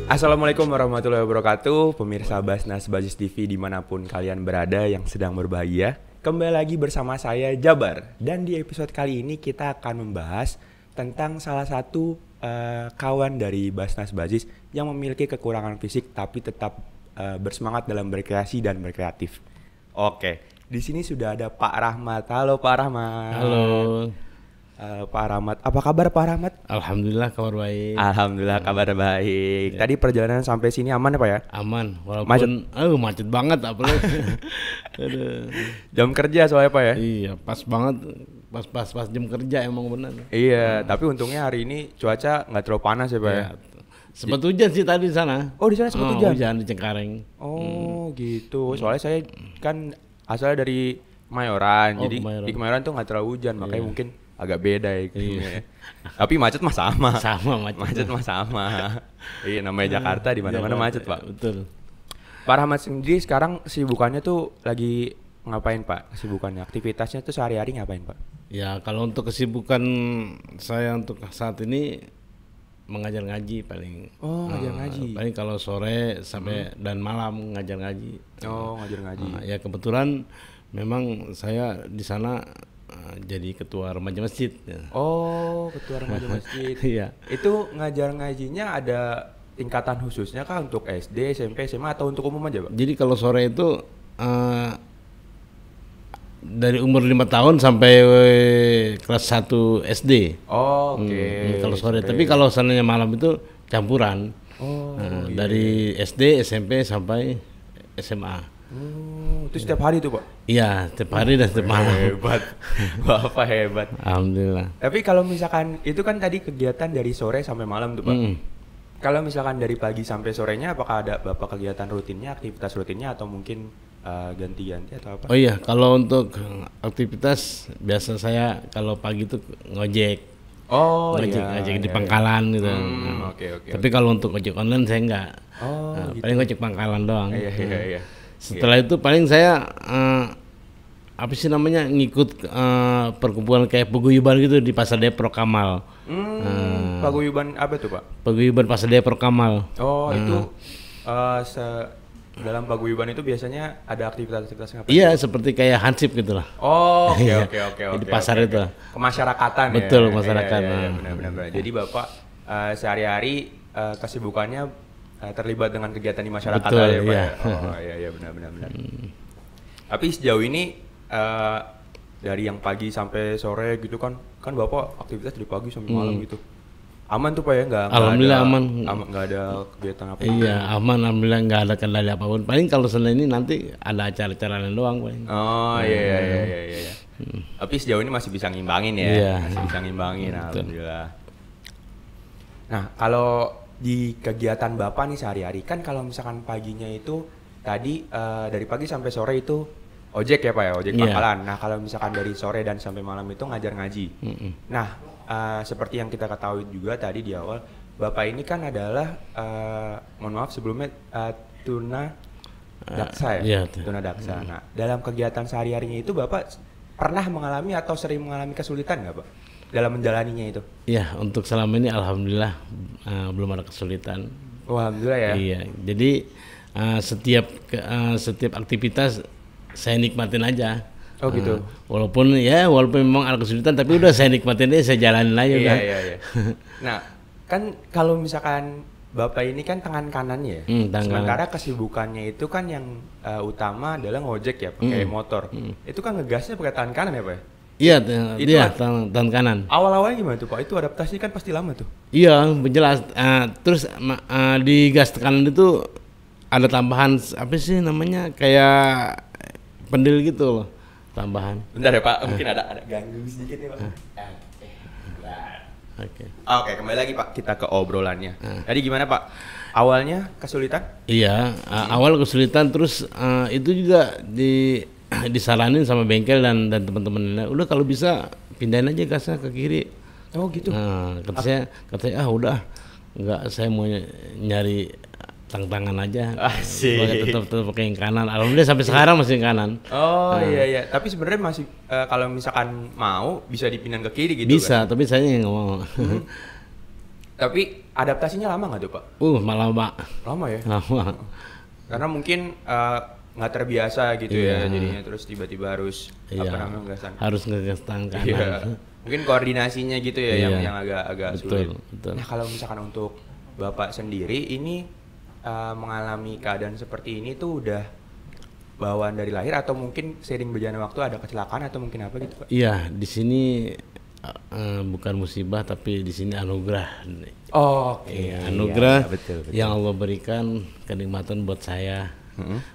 Assalamualaikum warahmatullahi wabarakatuh, pemirsa Basnas Basis TV dimanapun kalian berada yang sedang berbahagia. Kembali lagi bersama saya Jabar, dan di episode kali ini kita akan membahas tentang salah satu kawan dari Basnas Basis yang memiliki kekurangan fisik tapi tetap bersemangat dalam berkreasi dan berkreatif. Oke, di sini sudah ada Pak Rahmat. Halo Pak Rahmat. Halo. Pak Rahmat, apa kabar Pak Rahmat? Alhamdulillah kabar baik. Alhamdulillah kabar baik. Tadi perjalanan sampai sini aman ya Pak ya? Aman, walaupun macet banget apalagi. Aduh. Jam kerja soalnya Pak ya? Iya, pas banget, pas jam kerja emang benar. Iya, tapi untungnya hari ini cuaca nggak terlalu panas ya Pak ya? Sempat hujan sih tadi di sana. Oh di sana sempat hujan? Hujan di Cengkareng. Oh gitu, soalnya saya kan asalnya dari Kemayoran, jadi Kemayoran. di Kemayoran tuh nggak terlalu hujan, makanya mungkin agak beda ya. Tapi macet mah sama. Sama Macet mah sama. Iya, namanya Jakarta di mana-mana macet Pak. Betul. Pak Rahmat sendiri sekarang kesibukannya tuh lagi ngapain Pak? Kesibukannya, aktivitasnya tuh sehari-hari ngapain Pak? Ya kalau untuk kesibukan saya untuk saat ini mengajar ngaji paling. Oh, ngajar ngaji. Paling kalau sore sampai dan malam ngajar ngaji. Oh, ngajar ngaji. Ya kebetulan memang saya di sana jadi ketua remaja masjid. Oh, ketua remaja masjid. Iya. Itu ngajar ngajinya ada tingkatan khususnya kah untuk SD, SMP, SMA atau untuk umum aja, Pak? Jadi kalau sore itu dari umur 5 tahun sampai kelas 1 SD. Oh, oke. Kalau sore, tapi kalau seandainya malam itu campuran. Oh, dari SD, SMP sampai SMA. Itu setiap hari tuh, Pak? Iya, setiap hari dan setiap malam. Hebat. Bapak hebat. Alhamdulillah. Tapi kalau misalkan itu kan tadi kegiatan dari sore sampai malam tuh, Pak. Kalau misalkan dari pagi sampai sorenya apakah ada Bapak kegiatan rutinnya, aktivitas rutinnya atau mungkin ganti-ganti atau apa? Oh iya, kalau untuk aktivitas biasa saya kalau pagi itu ngojek. Oh, ngojek di pangkalan gitu. Oke. Tapi kalau untuk ojek online saya enggak. Oh, gitu. Paling ngojek pangkalan doang. Iya. Setelah itu paling saya apa sih namanya ngikut perkumpulan kayak paguyuban gitu di Pasar Depro Kamal. Paguyuban apa tuh Pak? Paguyuban Pasar Depro Kamal. Oh itu dalam paguyuban itu biasanya ada aktivitas-aktivitas ngapain? Iya seperti kayak hansip gitu lah. Oh oke. Di pasar itu. Kemasyarakatan ya. Betul, masyarakat. Iya, benar. Jadi Bapak sehari-hari kesibukannya terlibat dengan kegiatan di masyarakat. Betul, ya Pak. iya. Oh iya benar. Tapi sejauh ini dari yang pagi sampai sore gitu kan Bapak aktivitas dari pagi sampai malam gitu. Aman tuh Pak ya? Alhamdulillah aman. Nggak ada kegiatan apa? Iya aman, alhamdulillah nggak ada kendala apapun. Paling kalau Senin ini nanti ada acara-acara lain doang paling. Oh iya. Tapi sejauh ini masih bisa ngimbangin ya? Iya. Masih bisa ngimbangin, alhamdulillah. Nah kalau di kegiatan Bapak nih sehari-hari kan kalau misalkan paginya itu tadi dari pagi sampai sore itu ojek ya Pak ya, ojek pangkalan. Nah kalau misalkan dari sore dan sampai malam itu ngajar ngaji. Nah seperti yang kita ketahui juga tadi di awal, Bapak ini kan adalah mohon maaf sebelumnya tuna daksa ya, tuna daksa. Nah dalam kegiatan sehari-harinya itu Bapak pernah mengalami atau sering mengalami kesulitan nggak Pak dalam menjalaninya itu? Iya untuk selama ini alhamdulillah belum ada kesulitan. Oh, alhamdulillah ya. Iya jadi setiap aktivitas saya nikmatin aja. Oh gitu. Walaupun memang ada kesulitan tapi udah saya nikmatin aja, saya jalanin aja kan. Iya. Nah, kan kalau misalkan Bapak ini kan tangan kanannya ya. Sementara kesibukannya itu kan yang utama adalah ngojek ya, pakai motor. Itu kan ngegasnya pakai tangan kanan ya, Pak? Iya, tangan kanan. Awal-awalnya gimana tuh, Pak? Itu adaptasi kan pasti lama tuh. Iya, jelas. Terus di gas kanan itu ada tambahan apa sih namanya kayak pendil gitu loh. Tambahan. Bentar ya Pak, mungkin ada ganggu sedikit nih Pak. Oke, kembali lagi Pak, kita ke obrolannya. Tadi gimana Pak? Awalnya kesulitan? Iya, awal kesulitan terus itu juga disaranin sama bengkel dan teman-teman. Udah kalau bisa pindahin aja gasnya ke kiri. Oh gitu. Nah, katanya udah enggak, saya mau nyari tangan aja. Asik. Tetap pakai yang kanan. Alhamdulillah sampai sekarang masih yang kanan. Oh iya. Tapi sebenarnya masih kalau misalkan mau bisa dipindah ke kiri gitu bisa, kan? tapi saya nggak mau. Tapi adaptasinya lama nggak tuh Pak? Malah Pak. Lama ya? Lama. Karena mungkin nggak terbiasa gitu ya jadinya, terus tiba-tiba harus harus ngegas tangan kanan. Iya. Mungkin koordinasinya gitu ya yang agak sulit. Betul. Nah kalau misalkan untuk Bapak sendiri ini mengalami keadaan seperti ini tuh udah bawaan dari lahir atau mungkin seiring berjalannya waktu ada kecelakaan atau mungkin apa gitu Pak? Iya, di sini bukan musibah tapi di sini anugerah. Anugerah betul. Yang Allah berikan kenikmatan buat saya.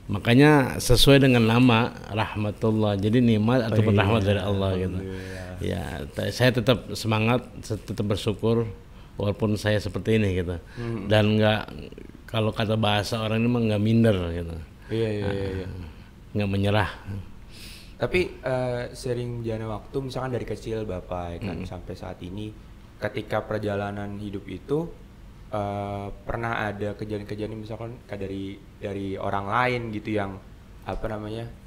Makanya sesuai dengan nama rahmatullah, jadi nikmat ataupun rahmat dari Allah gitu. Ya, saya tetap semangat, tetap bersyukur walaupun saya seperti ini gitu. Dan kalau kata bahasa orang ini mah nggak minder gitu. Iya. Nggak menyerah. Tapi sering berjalannya waktu, misalkan dari kecil Bapak kan sampai saat ini, ketika perjalanan hidup itu pernah ada kejadian-kejadian misalkan dari orang lain gitu yang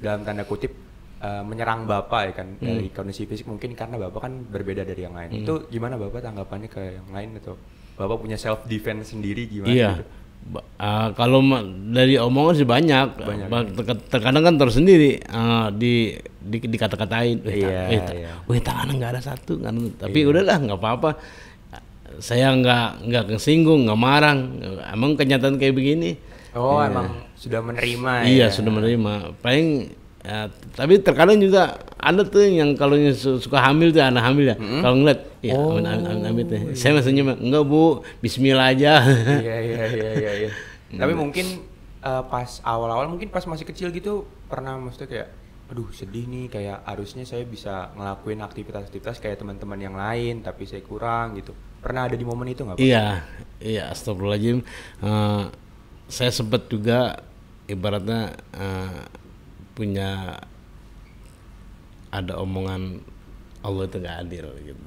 dalam tanda kutip menyerang Bapak ya kan, dari kondisi fisik mungkin karena Bapak kan berbeda dari yang lain. Itu gimana Bapak tanggapannya ke yang lain, atau Bapak punya self defense sendiri gimana? Iya. Gitu? Kalau dari omongan sih banyak. Terkadang kan tersendiri dikata-katain, tangan nggak ada satu kan, tapi udahlah nggak apa-apa. Saya nggak kesinggung, nggak marah. Emang kenyataan kayak begini. Emang sudah menerima. Iya, sudah menerima. Paling tapi terkadang juga ada tuh yang kalau suka hamil tuh, anak hamil ya. Kalau ngeliat, amit ya. Saya maksudnya enggak Bu, Bismillah aja. Iya. Tapi mungkin pas awal-awal, mungkin pas masih kecil gitu pernah maksudnya kayak, aduh sedih nih, kayak harusnya saya bisa ngelakuin aktivitas-aktivitas kayak teman-teman yang lain, tapi saya kurang gitu. Pernah ada di momen itu nggak Pak? Iya, astagfirullahaladzim. Saya sempat juga ibaratnya punya ada omongan Allah itu gak adil gitu.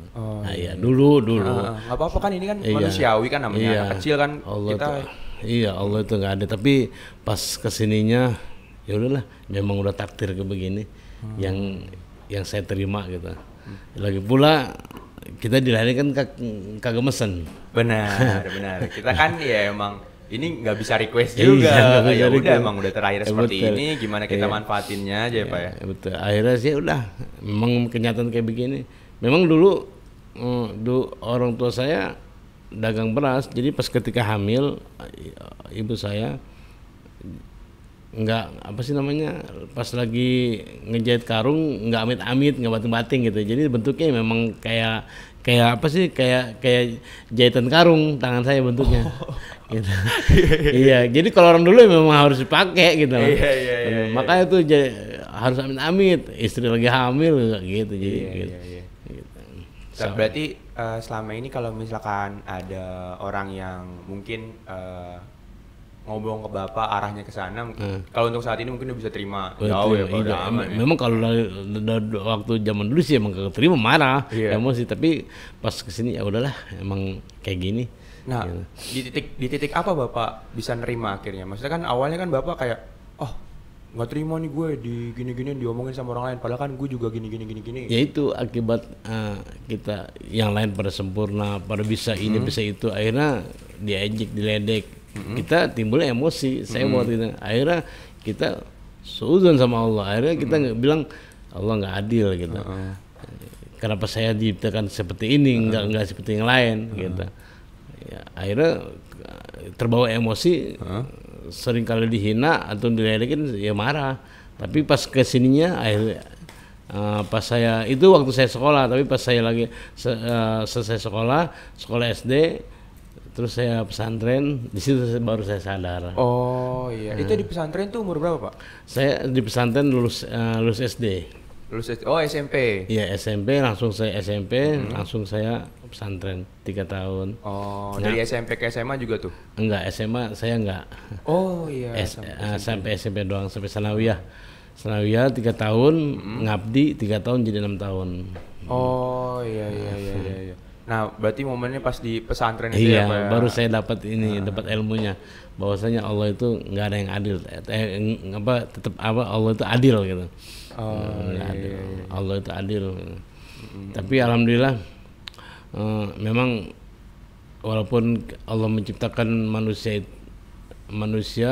Dulu. Nggak apa-apa kan, ini kan manusiawi kan namanya, anak kecil kan Allah Allah itu gak adil, tapi pas kesininya ya udahlah, memang udah takdir ke begini yang saya terima gitu. Lagi pula kita dilahirkan kagak mesen. Benar. Kita kan ya emang ini nggak bisa request juga. Ya udah emang udah terakhir seperti ini, gimana kita manfaatinnya aja ya Pak ya. Betul. Akhirnya sih udah, memang kenyataan kayak begini. Memang dulu orang tua saya dagang beras, jadi pas ketika hamil ibu saya pas lagi ngejahit karung nggak amit-amit, nggak bating-bating gitu, jadi bentuknya memang kayak jahitan karung tangan saya bentuknya. Gitu. Iya, jadi kalau orang dulu memang harus dipakai gitu. Iya. Makanya tuh harus amit-amit, istri lagi hamil gitu. Gitu. Berarti selama ini kalau misalkan ada orang yang mungkin ngomong ke Bapak arahnya ke sana, kalau untuk saat ini mungkin udah bisa terima. Memang kalau dari waktu zaman dulu sih emang kagak terima, marah, emosi, tapi pas kesini ya udahlah, emang kayak gini. Nah, di titik apa Bapak bisa nerima akhirnya? Maksudnya kan awalnya kan Bapak kayak, nggak terima nih gue di gini-gini diomongin sama orang lain, padahal kan gue juga gini. Ya itu akibat kita yang lain pada sempurna, pada bisa ini bisa itu, akhirnya diejek, diledek. Kita timbulnya emosi, saya buat itu. Akhirnya kita suudzon sama Allah. Akhirnya kita bilang Allah nggak adil gitu. Kenapa saya diciptakan seperti ini, nggak seperti yang lain gitu. Ya, akhirnya terbawa emosi, sering kali dihina atau diledekin ya marah. Tapi pas kesininya akhirnya pas saya itu waktu saya sekolah, tapi pas saya lagi selesai sekolah SD, terus saya pesantren, di situ baru saya sadar. Oh iya. Itu di pesantren tuh umur berapa Pak? Saya di pesantren lulus SD. Oh SMP. Iya SMP, langsung saya SMP, langsung saya pesantren 3 tahun. Oh, dari SMP ke SMA juga tuh? Enggak, SMA saya enggak. Oh iya. Sampai SMP doang, sampai sanawiyah. Sanawiyah 3 tahun, ngabdi 3 tahun jadi 6 tahun. Oh iya. Nah, berarti momennya pas di pesantren itu Iya, ya, Pak ya? baru saya dapat ini, dapat ilmunya bahwasanya Allah itu nggak ada yang adil. Tetap Allah itu adil gitu. Oh, Nggak iya, adil. iya, iya. Allah itu adil. Tapi alhamdulillah memang walaupun Allah menciptakan manusia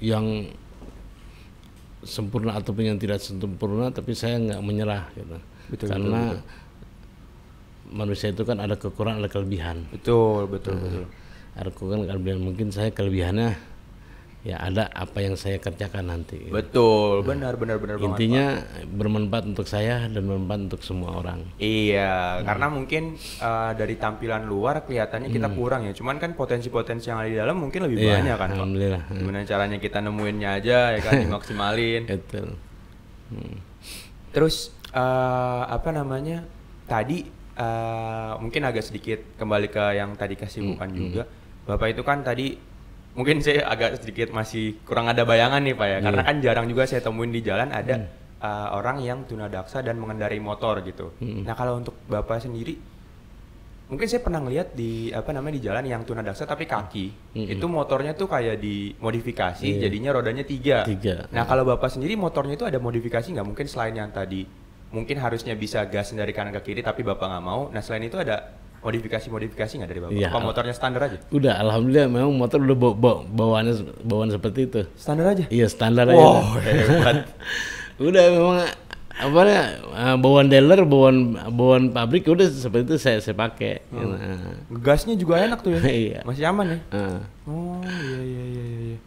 yang sempurna ataupun yang tidak sempurna, tapi saya nggak menyerah gitu. Betul, Karena betul. manusia itu kan ada kekurangan, ada kelebihan. Betul, betul, betul. Ada kekurangan, kelebihan. Mungkin saya kelebihannya ya ada apa yang saya kerjakan nanti. Betul, benar banget, Intinya bermanfaat untuk saya dan bermanfaat untuk semua orang. Iya, karena mungkin dari tampilan luar kelihatannya kita kurang ya. Cuman kan potensi-potensi yang ada di dalam mungkin lebih Iya, banyak kan, Pak. alhamdulillah. Gimana caranya kita nemuinnya aja ya kan, dimaksimalin. Betul. Terus apa namanya? Tadi mungkin agak sedikit kembali ke yang tadi kesibukan juga. Bapak itu kan tadi mungkin saya agak sedikit masih kurang ada bayangan nih Pak ya, karena kan jarang juga saya temuin di jalan ada orang yang tunadaksa dan mengendarai motor gitu. Nah kalau untuk Bapak sendiri, mungkin saya pernah ngeliat di apa namanya di jalan yang tunadaksa tapi kaki, itu motornya tuh kayak dimodifikasi, jadinya rodanya 3. Nah kalau Bapak sendiri motornya itu ada modifikasi nggak? Mungkin selain yang tadi, mungkin harusnya bisa gas dari kanan ke kiri tapi Bapak nggak mau. Nah selain itu ada modifikasi nggak dari Bapak? Iya. Apa motornya standar aja? Udah, alhamdulillah memang motor udah bawaan seperti itu. Standar aja? Iya, standar aja. Wow, hebat. Udah memang bawaan dealer, bawaan pabrik udah seperti itu saya pakai. Gasnya juga enak tuh ya? Iya. Masih aman ya? Nah, Oh iya.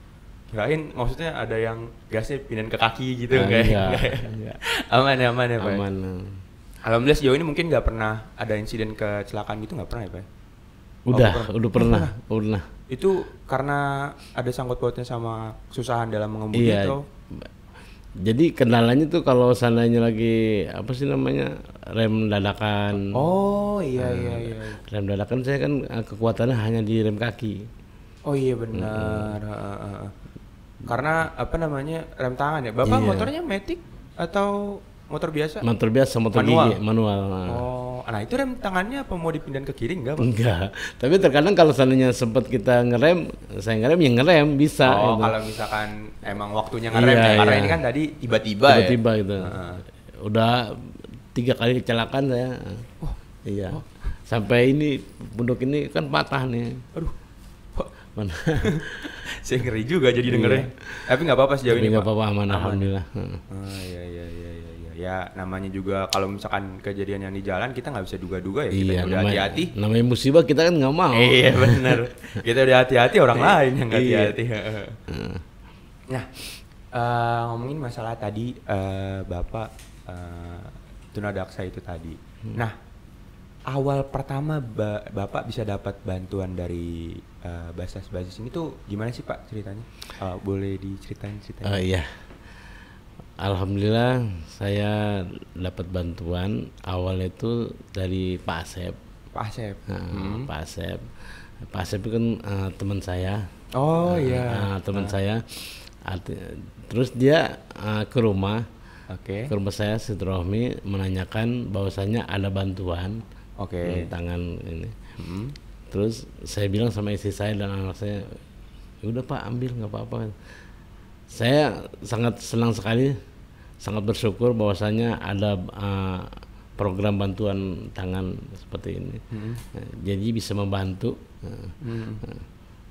Kirain maksudnya ada yang gasnya pindahin ke kaki gitu enggak. enggak. Aman ya Pak? Aman. Alhamdulillah sejauh ini mungkin nggak pernah ada insiden kecelakaan gitu, nggak pernah ya Pak? Udah pernah. Itu karena ada sangkut pautnya sama kesusahan dalam mengemudi Iya. atau? Jadi kendalanya tuh kalau seandainya lagi apa sih namanya rem dadakan. Oh iya. Rem dadakan saya kan kekuatannya hanya di rem kaki. Oh iya benar. Karena apa namanya rem tangan ya. Bapak Iya. motornya matic atau motor biasa? Motor biasa, motor Manual? gigi, manual. Oh, nah itu rem tangannya apa mau dipindahin ke kiri enggak Pak? Enggak. Tapi terkadang kalau seandainya sempat kita saya ngerem ya ngerem bisa. Oh, gitu. kalau misalkan emang waktunya ngerem ya, karena ini kan tadi tiba-tiba ya. Tiba-tiba gitu. Udah 3 kali kecelakaan saya. Iya. Sampai ini punduk ini kan patah nih. Aduh, Pak, Mana? saya ngeri juga jadi dengernya. Tapi nggak apa-apa sejauh Tapi ini nggak Pak. apa-apa, aman alhamdulillah. Iya. Ya namanya juga kalau misalkan kejadian yang di jalan kita nggak bisa duga-duga ya, kita Iya, udah hati-hati. namanya musibah kita kan nggak mau. Iya benar. Kita udah hati-hati, orang lain yang nggak hati-hati. Nah, ngomongin masalah tadi Bapak tunadaksa itu tadi. Nah, awal pertama Bapak bisa dapat bantuan dari basis ini tuh gimana sih Pak ceritanya? Boleh diceritain? Iya. Alhamdulillah saya dapat bantuan awalnya itu dari Pak Asep. Pak Asep. Pak Asep. Pak Asep itu kan teman saya. Oh iya. Teman saya. Terus dia ke rumah. Oke. Ke rumah saya Sidrahmi menanyakan bahwasanya ada bantuan. Oke. Tangan ini. Terus saya bilang sama istri saya dan anak saya, udah Pak ambil nggak apa-apa. Saya sangat senang sekali, sangat bersyukur bahwasanya ada program bantuan tangan seperti ini. Jadi bisa membantu.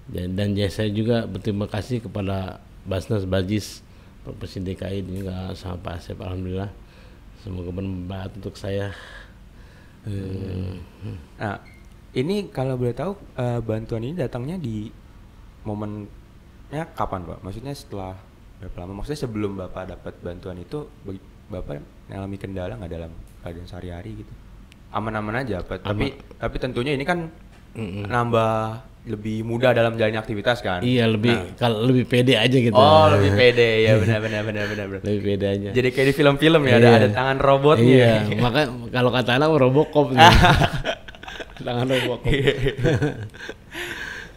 Dan saya juga berterima kasih kepada Basnas Bajis, Provinsi DKI juga sama Pak Asep, alhamdulillah. Semoga bermanfaat untuk saya. Nah, ini kalau boleh tahu bantuan ini datangnya di momennya kapan Pak? Maksudnya setelah berapa lama? Maksudnya sebelum Bapak dapat bantuan itu Bapak mengalami kendala nggak dalam keadaan sehari-hari gitu? Aman-aman aja Pak. Tapi tentunya ini kan nambah lebih mudah dalam jalannya aktivitas kan? Iya, kalau lebih pede aja gitu. Oh, lebih pede ya, benar. Lebih pede aja. Jadi kayak di film-film ya, ada tangan robotnya. Iya, maka kalau kata anak Robocop nih. Tangan Robocop.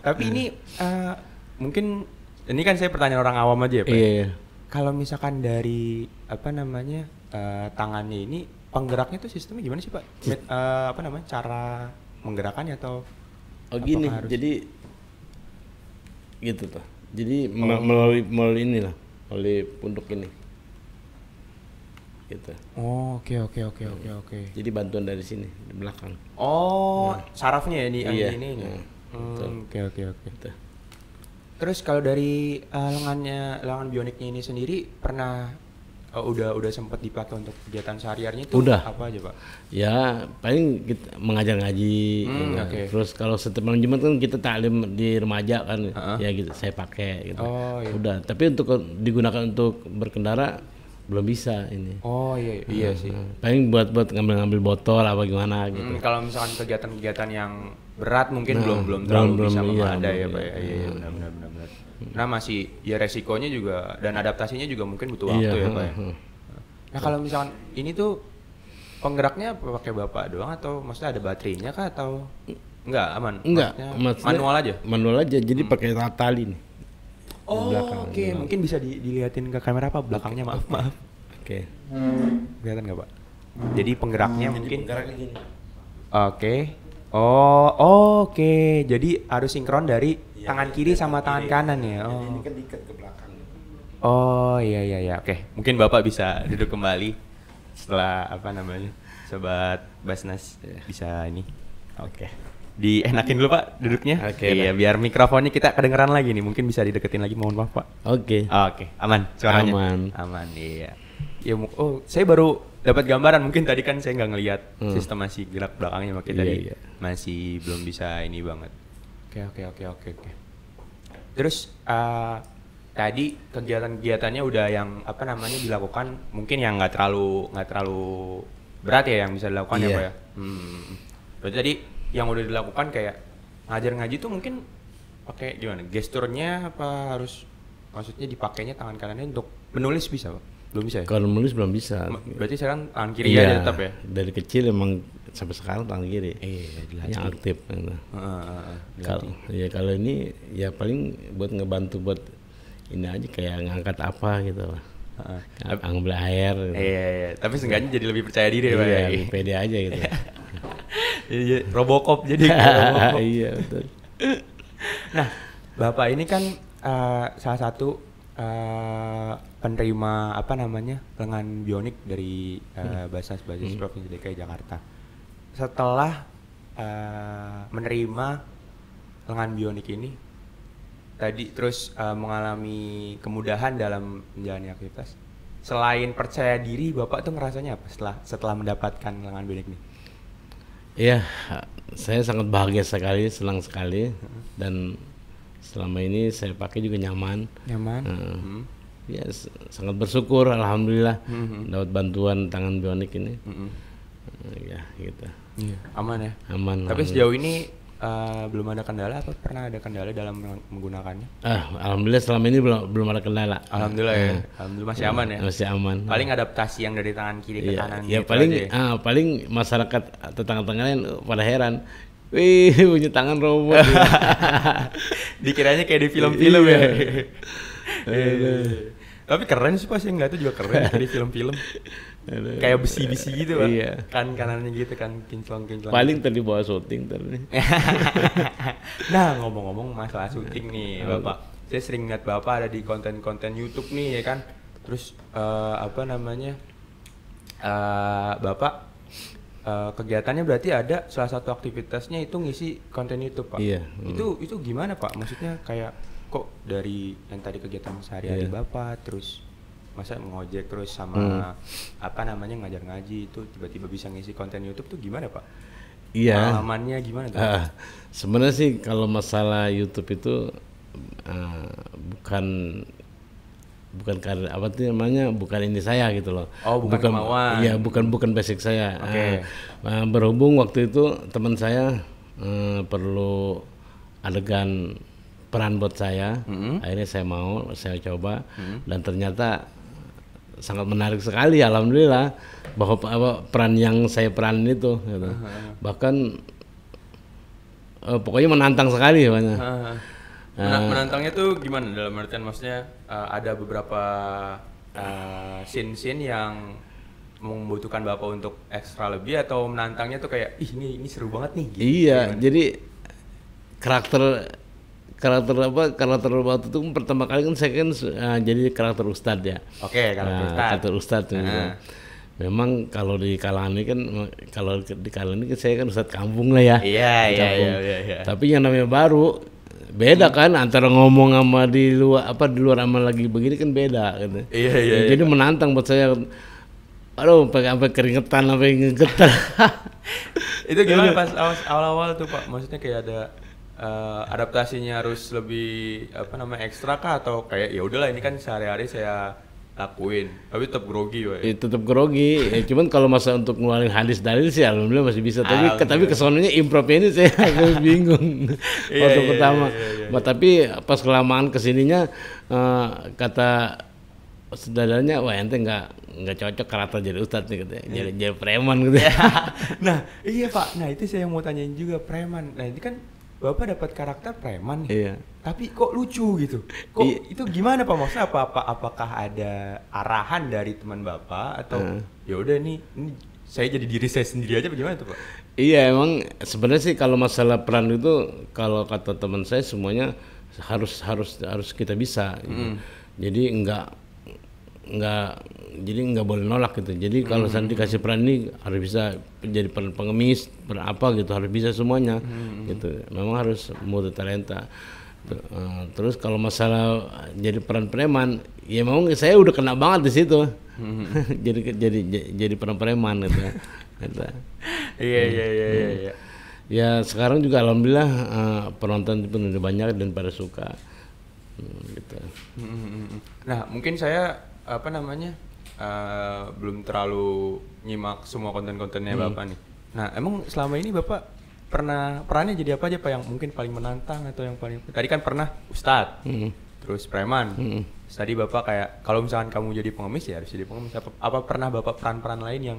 Tapi ini mungkin ini kan saya pertanyaan orang awam aja ya Pak. Iya. Kalau misalkan dari apa namanya tangannya ini penggeraknya tuh sistemnya gimana sih Pak? Apa namanya, cara menggerakkannya atau gini, harus... jadi gitu tuh. Jadi melalui inilah, melalui pundak ini. Gitu. Oh, oke. Jadi bantuan dari sini di belakang. Oh, sarafnya ya ini Iya. ini. Oke. Gitu. Terus kalau dari lengan bioniknya ini sendiri pernah udah sempat dipakai untuk kegiatan sehari-harinya itu Udah. apa aja Pak? Ya paling kita mengajar ngaji. Oke. Terus kalau setiap malam Jumat kan kita taklim di remaja kan, ya gitu saya pakai gitu. Oh iya. Udah. Tapi untuk digunakan untuk berkendara belum bisa ini. Oh iya sih. Paling buat ngambil botol apa gimana gitu. Kalau misalkan kegiatan-kegiatan yang berat mungkin belum terlalu bisa memadai ya Pak ya. Iya benar. Nah masih ya resikonya juga dan adaptasinya juga mungkin butuh waktu ya Pak ya. Nah kalau misalkan ini tuh penggeraknya pakai Bapak doang atau maksudnya ada baterainya kah atau enggak aman? Enggak, Maksudnya manual aja? Manual aja, jadi pakai tali nih. Oh oke. Mungkin bisa dilihatin ke kamera Pak belakangnya, maaf. Oke. Kelihatan nggak Pak? Jadi penggeraknya mungkin. Penggeraknya gini. Oke. Oh oke. Jadi harus sinkron dari tangan kiri sama tangan kanan ya. Oh. Ini kan diikat ke belakang. Oh iya. Oke. Mungkin Bapak bisa duduk kembali setelah apa namanya, Sobat Basnas bisa ini. Oke. Dienakin dulu Pak duduknya. Oke. Iya, biar mikrofonnya kita kedengeran lagi nih. Mungkin bisa dideketin lagi, mohon maaf Pak. Oke. Oke, aman suaranya. Aman, iya. Ya, saya baru dapat gambaran. Mungkin tadi kan saya nggak ngelihat sistem masih gerak belakangnya, makanya tadi masih belum bisa ini banget. Oke. Terus tadi kegiatan-kegiatannya udah yang apa namanya dilakukan, mungkin yang nggak terlalu berat ya yang bisa dilakukan ya Pak ya. Berarti tadi yang udah dilakukan kayak ngajar ngaji tuh mungkin pakai gimana? Gesturnya apa harus maksudnya dipakainya tangan kanannya untuk menulis bisa Pak? Belum bisa ya? Kalau menulis belum bisa. Berarti sekarang tangan kiri aja tetap ya? Dari kecil emang sampai sekarang tangan kiri. Yang aktif. Gitu. Kalau ini ya paling buat ngebantu buat ini aja kayak ngangkat apa gitu lah. Ambil air. Gitu. Iya. Tapi seenggaknya jadi lebih percaya diri Pak. Iya, lebih pede aja gitu. Iya, Robocop jadi Robocop. Iya betul. Nah, Bapak ini kan salah satu penerima apa namanya lengan bionik dari Basnas Provinsi DKI Jakarta. Setelah menerima lengan bionik ini tadi terus mengalami kemudahan dalam menjalani aktivitas. Selain percaya diri, Bapak tuh ngerasanya apa setelah mendapatkan lengan bionik ini? Iya, saya sangat bahagia sekali, senang sekali, dan selama ini saya pakai juga nyaman. Ya, sangat bersyukur, alhamdulillah dapat bantuan tangan bionik ini. Ya, gitu. Iya, aman ya. Aman. Tapi sejauh ini belum ada kendala apa pernah ada kendala dalam menggunakannya? Alhamdulillah selama ini belum ada kendala. Alhamdulillah ya. Alhamdulillah masih aman ya. Masih aman. Paling adaptasi yang dari tangan kiri ke kanan. Ya gitu paling aja. paling masyarakat tetangga-tetangga lain pada heran. Wih, punya tangan robot. Dikiranya kayak di film-film ya. Tapi keren sih Pak, sih nggak itu juga keren kayak di film-film. Kayak besi-besi gitu Pak. Iya. Kan kanannya gitu kan kinclong-kinclong. Paling tadi bawa syuting tadi. Nah, ngomong-ngomong masalah syuting nih, Bapak. Saya sering lihat Bapak ada di konten-konten YouTube nih ya kan. Terus apa namanya? Bapak kegiatannya berarti ada salah satu aktivitasnya itu ngisi konten YouTube Pak. Iya. Itu gimana Pak? Maksudnya kayak kok dari yang tadi kegiatan sehari-hari Bapak terus masa ngojek terus sama apa namanya ngajar ngaji itu tiba-tiba bisa ngisi konten YouTube tuh gimana Pak? Iya. Pengalamannya gimana tuh? Sebenarnya sih kalau masalah YouTube itu bukan karena apa tuh namanya, bukan ini saya gitu loh. Oh, bukan kemauan. Iya, bukan basic saya. Oke. Berhubung waktu itu teman saya perlu adegan peran buat saya, akhirnya saya coba dan ternyata sangat menarik sekali, alhamdulillah, bahwa peran yang saya peranin itu gitu. Bahkan pokoknya menantang sekali banyak. Menantangnya tuh gimana dalam artian maksudnya ada beberapa scene-scene yang membutuhkan Bapak untuk ekstra lebih atau menantangnya tuh kayak ini seru banget nih gitu. Iya, Gimana? jadi karakter waktu itu pertama kali kan saya kan jadi karakter ustadz ya. Oke, karakter ustadz. Karakter ustadz gitu. Memang kalau di kalangan ini kan saya kan ustadz kampung lah ya. Iya. Tapi yang namanya baru beda kan antara ngomong sama di luar sama lagi begini kan beda gitu. Iya. Jadi menantang buat saya. Aduh, sampai keringetan, sampai ngegetar. Itu gimana pas awal-awal tuh Pak? Maksudnya kayak ada adaptasinya harus lebih ekstra kah atau kayak ya udahlah ini kan sehari-hari saya lakuin tapi tetap grogi Pak. Tetap grogi. Cuman kalau masa untuk ngeluarin hadis dalil sih alhamdulillah masih bisa. Tapi kesononya improvnya ini saya agak bingung. Waktu pertama. Tapi pas kelamaan kesininya kata saudaranya, wah ente nggak cocok karakter jadi ustadz nih katanya. Jadi preman gitu. Nah iya Pak, nah itu saya mau tanyain juga preman. Nah ini kan Bapak dapat karakter preman nih. Iya. Tapi kok lucu gitu? Kok itu gimana Pak? Maksudnya apakah ada arahan dari teman Bapak atau ya udah ini saya jadi diri saya sendiri aja bagaimana tuh Pak? Iya, emang sebenarnya sih kalau masalah peran itu kalau kata teman saya semuanya harus kita bisa gitu. Jadi nggak boleh nolak gitu. Jadi kalau nanti dikasih peran ini harus bisa jadi peran pengemis, peran apa gitu, harus bisa semuanya gitu. Memang harus multi talenta. Terus kalau masalah jadi peran preman, ya memang saya udah kena banget di situ. jadi peran preman gitu. Iya. Ya sekarang juga alhamdulillah penonton pun udah banyak dan pada suka. Gitu. Nah mungkin saya belum terlalu nyimak semua konten-kontennya Bapak nih. Nah emang selama ini Bapak perannya jadi apa aja Pak yang mungkin paling menantang atau yang paling tadi kan pernah ustadz, terus preman. Tadi Bapak kayak kalau misalkan kamu jadi pengemis ya harus jadi pengemis. Apa pernah Bapak peran-peran lain yang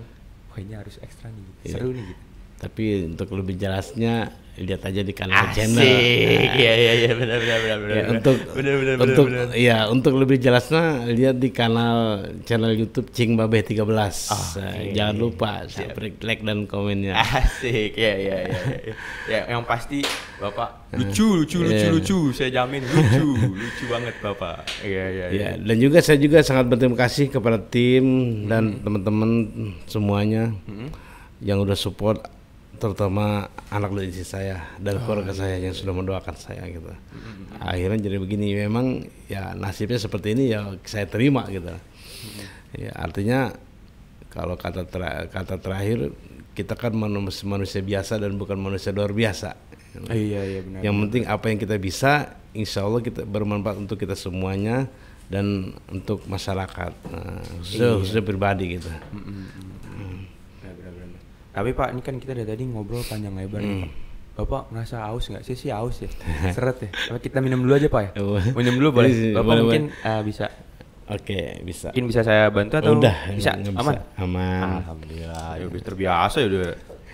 wah ini harus ekstra nih gitu, seru nih gitu. Tapi untuk lebih jelasnya lihat aja di kanal channel. Iya benar. Untuk lebih jelasnya lihat di channel YouTube Cing Babeh 13. Jangan lupa like dan komennya. Asik. Ya yang pasti Bapak lucu. Saya jamin lucu banget Bapak. Iya. Dan juga saya sangat berterima kasih kepada tim dan teman-teman semuanya yang udah support, terutama anak dan istri saya dan keluarga saya yang sudah mendoakan saya gitu. Akhirnya jadi begini, memang ya nasibnya seperti ini ya saya terima gitu. Ya artinya kalau kata terakhir kita kan manusia biasa dan bukan manusia luar biasa. Iya benar. Yang penting apa yang kita bisa, insya Allah kita bermanfaat untuk kita semuanya dan untuk masyarakat, khususnya pribadi gitu. Tapi Pak, ini kan kita dari tadi ngobrol panjang lebar nih Pak. Bapak ngerasa aus nggak sih? Aus ya, seret ya. Tapi kita minum dulu aja Pak ya. Minum dulu boleh. Bapak boleh, mungkin bisa. Oke, bisa. Mungkin bisa saya bantu atau? Udah, bisa. Aman. Alhamdulillah. Ya udah terbiasa ya udah.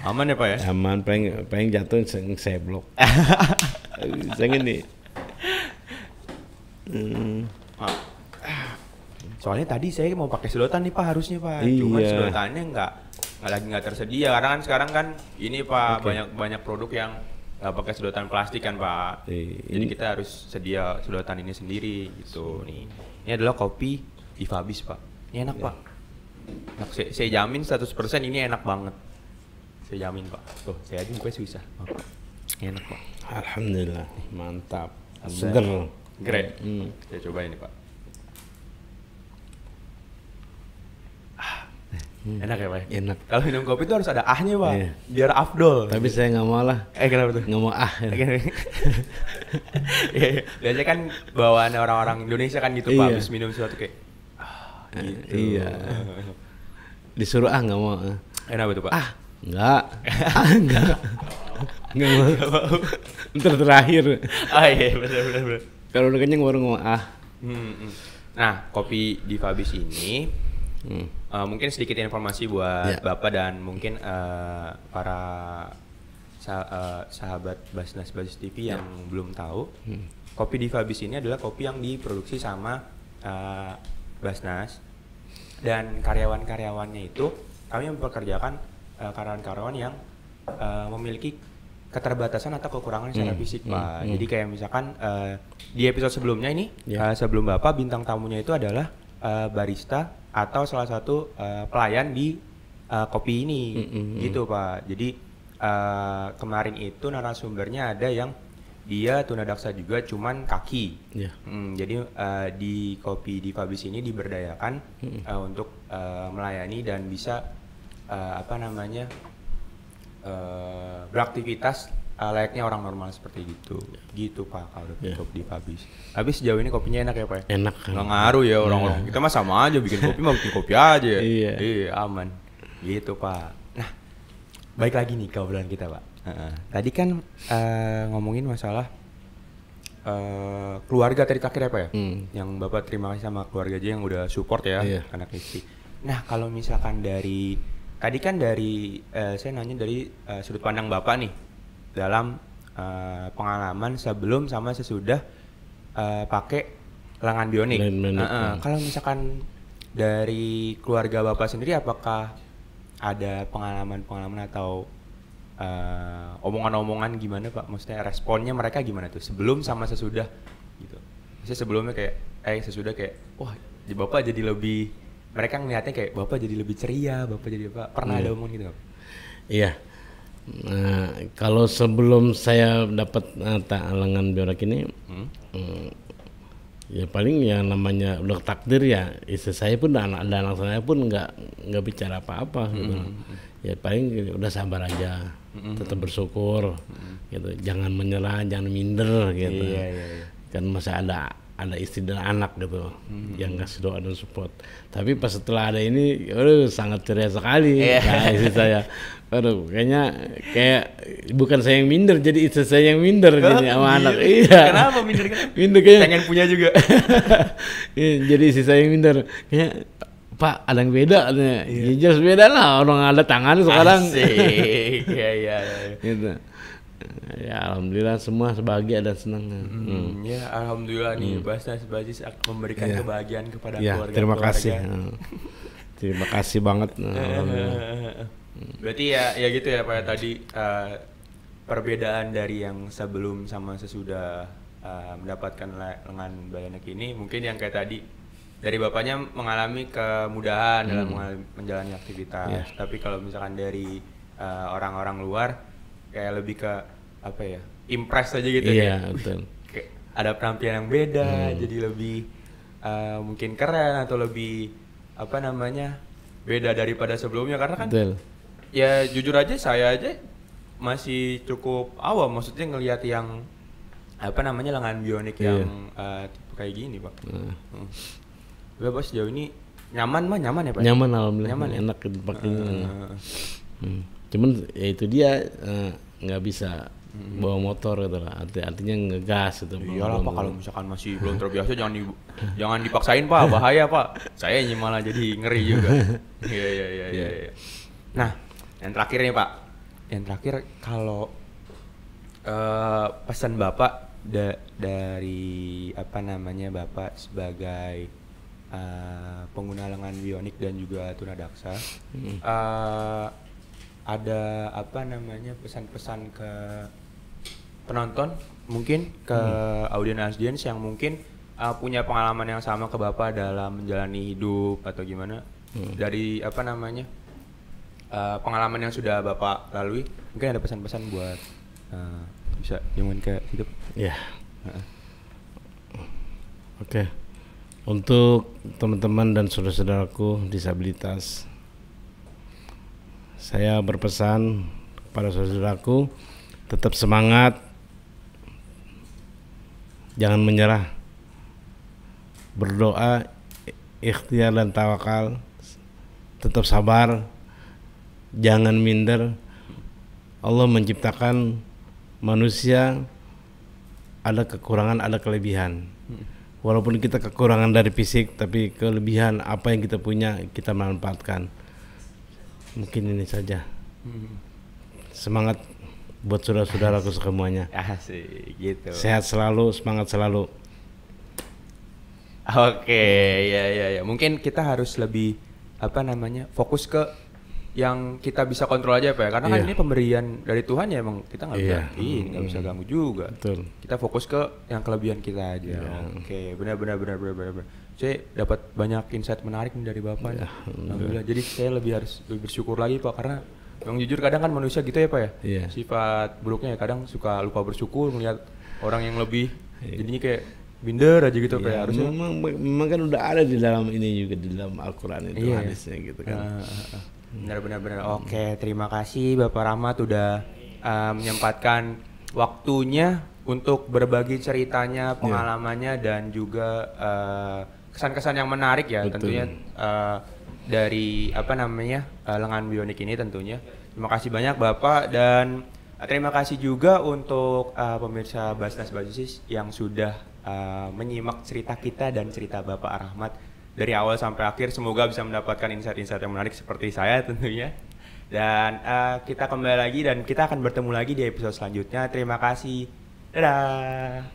Aman ya Pak ya. Aman, pengen jatuh saya blok. Saya gini. Soalnya tadi saya mau pakai sedotan nih Pak harusnya Pak. Cuma sedotannya nggak tersedia karena kan sekarang kan ini Pak banyak produk yang nggak pakai sedotan plastik kan Pak. Jadi kita harus sedia sedotan ini sendiri gitu nih. Ini adalah kopi Divabis Pak. Ini enak Pak. Enak, saya jamin 100% ini enak banget. Saya jamin Pak. Tuh saya aja mukanya susah. Ini enak Pak. Alhamdulillah mantap. Seger. Great. Saya coba ini Pak. Enak ya Pak? Enak. Kalau minum kopi itu harus ada ahnya Pak, biar afdol. Tapi saya nggak mau lah. Kenapa tuh? Nggak mau Biasanya kan bawaan orang-orang Indonesia kan gitu Pak, habis minum sesuatu kayak gitu. Iya. Disuruh nggak mau. Kenapa tuh Pak? Nggak mau. Ntar terakhir. Iya benar. Kalau udah kenyang baru ngomong Nah, kopi Divabis ini mungkin sedikit informasi buat Bapak dan mungkin para sahabat Basnas Basis TV yang belum tahu. Kopi Divabis ini adalah kopi yang diproduksi sama Basnas Dan karyawan-karyawannya itu kami mempekerjakan karyawan-karyawan yang memiliki keterbatasan atau kekurangan secara fisik, Pak. Jadi kayak misalkan di episode sebelumnya ini, sebelum Bapak, bintang tamunya itu adalah barista atau salah satu pelayan di kopi ini, gitu, Pak. Jadi kemarin itu narasumbernya ada yang dia tunadaksa juga, cuman kaki. Jadi di Kopi Difabis ini diberdayakan untuk melayani dan bisa beraktivitas layaknya orang normal seperti gitu Pak kalau Kopi Difabis. Habis sejauh ini kopinya enak ya Pak? Enak kan. Nggak ngaruh ya orang-orang. Kita mah sama aja bikin kopi mah bikin kopi aja ya. Iya aman. Gitu Pak. Nah baik lagi nih ke obrolan kita Pak. Tadi kan ngomongin masalah keluarga tadi terakhir ya Pak ya? Yang Bapak terima kasih sama keluarga aja yang udah support ya anak istri. Nah kalau misalkan tadi kan saya nanya dari sudut pandang Bapak nih dalam pengalaman sebelum sama sesudah pakai lengan bionik. Kalau misalkan dari keluarga Bapak sendiri apakah ada pengalaman atau omongan-omongan gimana Pak? Maksudnya responnya mereka gimana tuh sebelum sama sesudah gitu. Maksudnya sebelumnya kayak sesudah kayak wah Bapak jadi lebih, mereka ngeliatnya kayak Bapak jadi lebih ceria, Bapak jadi apa? Pernah ada omongan gitu Pak? Iya. Nah, kalau sebelum saya dapat lengan bionik ini, ya paling yang namanya udah takdir ya. Istri saya pun dan anak saya pun nggak bicara apa-apa gitu. Ya paling udah sabar aja, tetap bersyukur, gitu. Jangan menyerah, jangan minder gitu. Iya. Kan masih ada istri dan anak gitu yang ngasih doa dan support. Tapi pas setelah ada ini, sangat ceria sekali. Nah, istri saya, kayak bukan saya yang minder, jadi istri saya yang minder gini sama anak. Iya. Kenapa minder? Minder kayaknya. Pengen punya juga. Jadi istri saya yang minder. Kayak Pak ada yang beda katanya. Ya jelas beda lah, orang ada tangan sekarang. Asik. Iya. Gitu. Ya alhamdulillah semua sebahagia dan senang. Ya alhamdulillah nih Basnas Bajis memberikan kebahagiaan kepada keluarga. Terima kasih. Terima kasih banget. Berarti ya gitu ya Pak tadi perbedaan dari yang sebelum sama sesudah mendapatkan lengan bionik ini mungkin yang kayak tadi dari bapaknya mengalami kemudahan dalam menjalani aktivitas. Tapi kalau misalkan dari orang-orang luar kayak lebih ke apa ya, impress aja gitu. Iya, betul. Kayak ada penampilan yang beda, jadi lebih mungkin keren atau lebih beda daripada sebelumnya karena kan. Betul. Ya jujur aja saya aja masih cukup awam, maksudnya ngelihat yang lengan bionik yang tipe kayak gini Pak. Bapak sejauh ini nyaman ya Pak? Nyaman alhamdulillah. Nyaman, enak dipakainya. Cuman ya itu dia nggak bisa bawa motor gitu lah, artinya ngegas itu. Iyalah Pak, kalau misalkan masih belum terbiasa jangan dipaksain Pak, bahaya Pak. Saya malah jadi ngeri juga. Iya. Nah, yang terakhir nih Pak, kalau pesan Bapak dari Bapak sebagai pengguna lengan bionik dan juga tunadaksa, ada pesan-pesan ke penonton, mungkin ke audiens yang mungkin punya pengalaman yang sama ke Bapak dalam menjalani hidup atau gimana, dari pengalaman yang sudah Bapak lalui, mungkin ada pesan-pesan buat bisa diomongin ke hidup. Ya. Oke. Untuk teman-teman dan saudara-saudaraku disabilitas, saya berpesan kepada saudaraku tetap semangat, jangan menyerah, berdoa, ikhtiar dan tawakal, tetap sabar, jangan minder. Allah menciptakan manusia ada kekurangan, ada kelebihan. Walaupun kita kekurangan dari fisik, tapi kelebihan apa yang kita punya kita manfaatkan. Mungkin ini saja. Semangat buat saudara-saudaraku semuanya. Asik gitu. Sehat selalu, semangat selalu. Oke, ya. Mungkin kita harus lebih apa namanya fokus ke yang kita bisa kontrol aja Pak ya. Karena kan ini pemberian dari Tuhan ya, emang kita nggak bisa nggak bisa ganggu juga. Betul. Kita fokus ke yang kelebihan kita aja. Oke, benar. Saya dapat banyak insight menarik nih dari Bapak. Alhamdulillah. Jadi saya lebih bersyukur lagi Pak, karena yang jujur kadang kan manusia gitu ya Pak ya. Sifat buruknya ya kadang suka lupa bersyukur melihat orang yang lebih jadinya kayak binder aja gitu Pak. Harusnya memang kan udah ada di dalam ini juga, di dalam Al-Qur'an itu hadisnya gitu kan. Benar. Oke, terima kasih Bapak Rahmat udah menyempatkan waktunya untuk berbagi ceritanya, pengalamannya dan juga kesan-kesan yang menarik ya. Betul. Tentunya dari apa namanya lengan bionik ini tentunya. Terima kasih banyak Bapak, dan terima kasih juga untuk pemirsa Basnas Basis yang sudah menyimak cerita kita dan cerita Bapak Rahmat dari awal sampai akhir. Semoga bisa mendapatkan insight-insight yang menarik seperti saya tentunya. Dan kita kembali lagi dan kita akan bertemu lagi di episode selanjutnya. Terima kasih. Dadah.